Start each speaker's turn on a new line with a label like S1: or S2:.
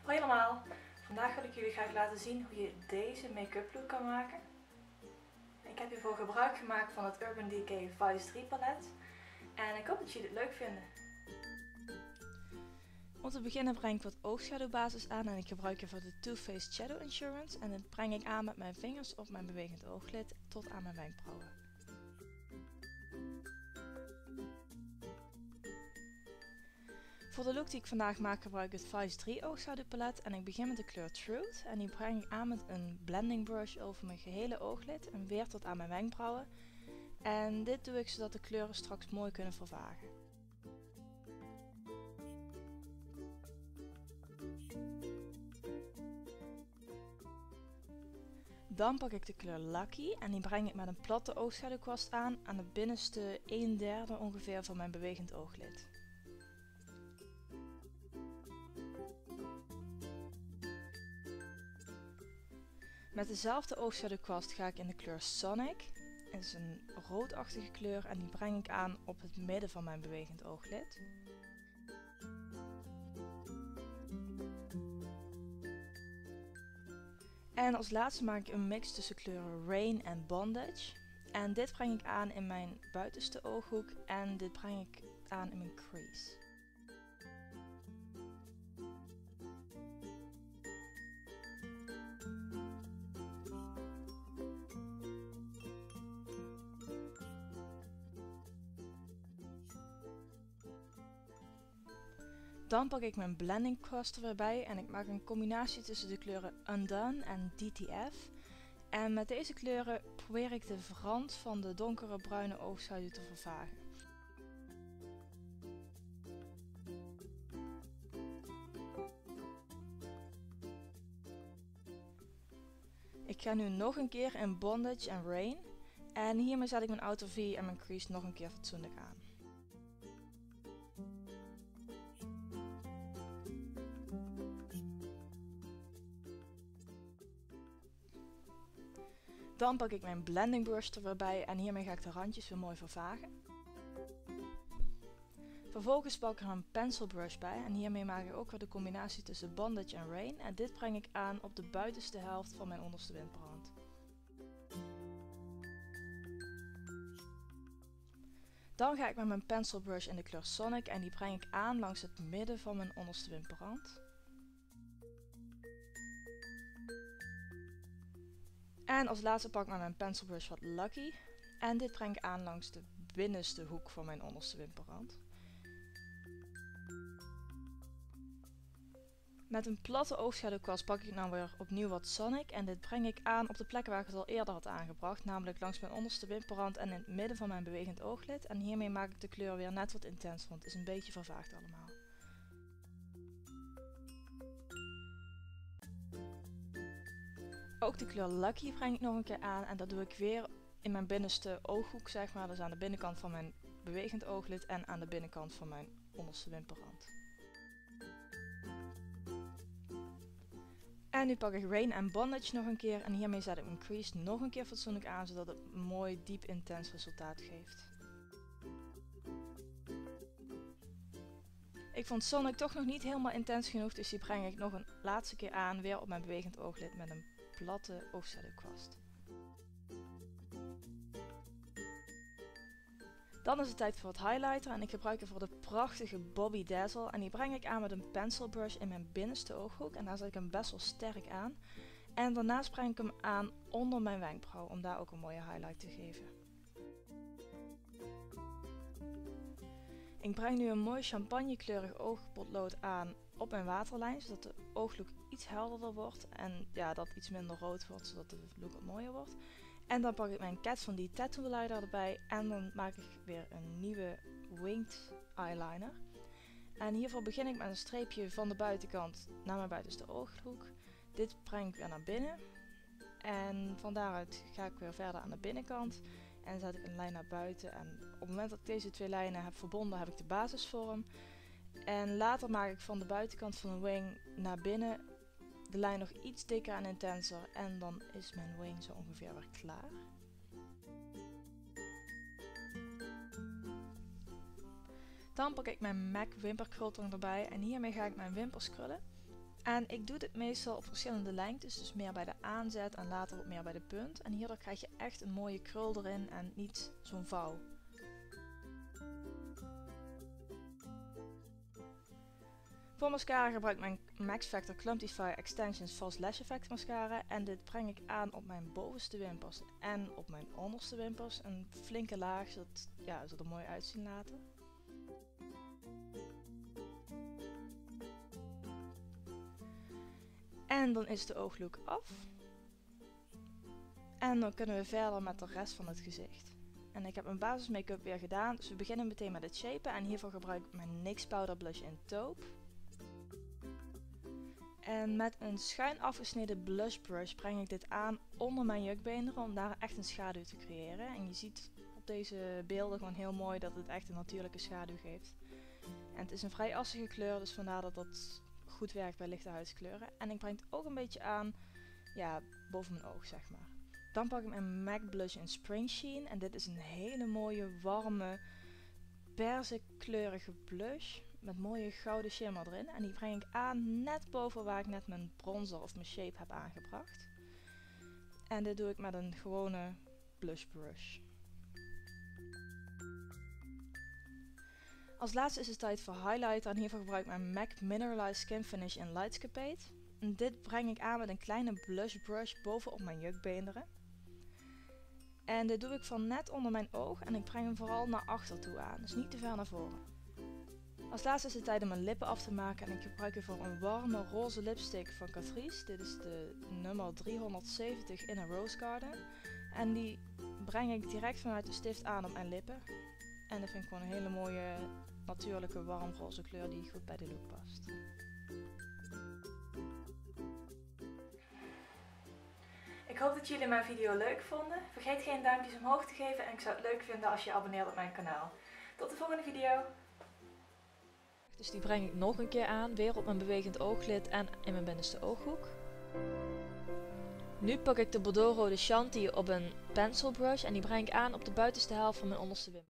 S1: Hoi allemaal! Vandaag wil ik jullie graag laten zien hoe je deze make-up look kan maken. Ik heb hiervoor gebruik gemaakt van het Urban Decay Vice 3 palet en ik hoop dat jullie het leuk vinden. Om te beginnen breng ik wat oogschaduwbasis aan en ik gebruik hiervoor de Too Faced Shadow Insurance en dit breng ik aan met mijn vingers op mijn bewegend ooglid tot aan mijn wenkbrauwen. Voor de look die ik vandaag maak gebruik ik het Vice 3 oogschaduwpalet en ik begin met de kleur Truth en die breng ik aan met een blending brush over mijn gehele ooglid en weer tot aan mijn wenkbrauwen. En dit doe ik zodat de kleuren straks mooi kunnen vervagen. Dan pak ik de kleur Lucky en die breng ik met een platte oogschaduwkwast aan de binnenste 1/3 ongeveer van mijn bewegend ooglid. Met dezelfde oogschaduwkwast ga ik in de kleur Sonic. Het is een roodachtige kleur en die breng ik aan op het midden van mijn bewegend ooglid. En als laatste maak ik een mix tussen kleuren Rain en Bondage. En dit breng ik aan in mijn buitenste ooghoek en dit breng ik aan in mijn crease. Dan pak ik mijn blending kwast er weer bij en ik maak een combinatie tussen de kleuren Undone en DTF. En met deze kleuren probeer ik de rand van de donkere bruine oogschaduw te vervagen. Ik ga nu nog een keer in Bondage en Rain en hiermee zet ik mijn outer V en mijn crease nog een keer fatsoenlijk aan. Dan pak ik mijn blending brush er weer bij en hiermee ga ik de randjes weer mooi vervagen. Vervolgens pak ik er een pencil brush bij en hiermee maak ik ook weer de combinatie tussen Bondage en Rain en dit breng ik aan op de buitenste helft van mijn onderste wenkbrauw. Dan ga ik met mijn pencil brush in de kleur Sonic en die breng ik aan langs het midden van mijn onderste wimperrand. En als laatste pak ik met mijn pencil brush wat Lucky en dit breng ik aan langs de binnenste hoek van mijn onderste wimperrand. Met een platte oogschaduwkwast pak ik nou weer opnieuw wat Sonic en dit breng ik aan op de plekken waar ik het al eerder had aangebracht, namelijk langs mijn onderste wimperrand en in het midden van mijn bewegend ooglid. En hiermee maak ik de kleur weer net wat intenser, want het is een beetje vervaagd allemaal. Ook de kleur Lucky breng ik nog een keer aan en dat doe ik weer in mijn binnenste ooghoek, zeg maar, dus aan de binnenkant van mijn bewegend ooglid en aan de binnenkant van mijn onderste wimperrand. En nu pak ik Rain en Bondage nog een keer en hiermee zet ik mijn crease nog een keer fatsoenlijk aan, zodat het een mooi diep intens resultaat geeft. Ik vond Sonic toch nog niet helemaal intens genoeg, dus die breng ik nog een laatste keer aan, weer op mijn bewegend ooglid met een platte oogschaduwkwast. Dan is het tijd voor het highlighter en ik gebruik ervoor de prachtige Bobbi Dazzle en die breng ik aan met een pencil brush in mijn binnenste ooghoek en daar zet ik hem best wel sterk aan. En daarnaast breng ik hem aan onder mijn wenkbrauw om daar ook een mooie highlight te geven. Ik breng nu een mooi champagnekleurig oogpotlood aan op mijn waterlijn, zodat de ooglook iets helderder wordt en ja, dat iets minder rood wordt, zodat de look wat mooier wordt. En dan pak ik mijn Kat Von D Tattoo Lighter erbij en dan maak ik weer een nieuwe winged eyeliner. En hiervoor begin ik met een streepje van de buitenkant naar mijn buitenste ooghoek. Dit breng ik weer naar binnen en van daaruit ga ik weer verder aan de binnenkant en zet ik een lijn naar buiten. En op het moment dat ik deze twee lijnen heb verbonden, heb ik de basisvorm. En later maak ik van de buitenkant van een wing naar binnen de lijn nog iets dikker en intenser en dan is mijn wing zo ongeveer weer klaar. Dan pak ik mijn MAC wimperkrultong erbij en hiermee ga ik mijn wimpers krullen. En ik doe dit meestal op verschillende lengtes, dus meer bij de aanzet en later wat meer bij de punt. En hierdoor krijg je echt een mooie krul erin en niet zo'n vouw. Voor mascara gebruik ik mijn Max Factor Clumpify Extensions False Lash Effect mascara. En dit breng ik aan op mijn bovenste wimpers en op mijn onderste wimpers. Een flinke laag, zodat ja, ze er mooi uitzien laten. En dan is de ooglook af. En dan kunnen we verder met de rest van het gezicht. En ik heb mijn basis make-up weer gedaan, dus we beginnen meteen met het shapen. En hiervoor gebruik ik mijn NYX Powder Blush in Taupe. En met een schuin afgesneden blush brush breng ik dit aan onder mijn jukbeenderen om daar echt een schaduw te creëren. En je ziet op deze beelden gewoon heel mooi dat het echt een natuurlijke schaduw geeft. En het is een vrij assige kleur, dus vandaar dat dat goed werkt bij lichte huidskleuren. En ik breng het ook een beetje aan, ja, boven mijn oog zeg maar. Dan pak ik mijn MAC blush in Spring Sheen. En dit is een hele mooie, warme, perzikleurige blush. Met mooie gouden shimmer erin. En die breng ik aan net boven waar ik net mijn bronzer of mijn shape heb aangebracht. En dit doe ik met een gewone blush brush. Als laatste is het tijd voor highlighter. En hiervoor gebruik ik mijn MAC Mineralized Skin Finish in Lightscapade. En dit breng ik aan met een kleine blush brush bovenop mijn jukbeenderen. En dit doe ik van net onder mijn oog en ik breng hem vooral naar achter toe aan, dus niet te ver naar voren. Als laatste is het tijd om mijn lippen af te maken en ik gebruik hiervoor een warme roze lipstick van Catrice. Dit is de nummer 370 in een Rose Garden. En die breng ik direct vanuit de stift aan op mijn lippen. En dat vind ik gewoon een hele mooie, natuurlijke, warm roze kleur die goed bij de look past. Ik hoop dat jullie mijn video leuk vonden. Vergeet geen duimpjes omhoog te geven en ik zou het leuk vinden als je je abonneert op mijn kanaal. Tot de volgende video! Dus die breng ik nog een keer aan, weer op mijn bewegend ooglid en in mijn binnenste ooghoek. Nu pak ik de Bordeaux Rode Chantilly op een pencil brush en die breng ik aan op de buitenste helft van mijn onderste wimper.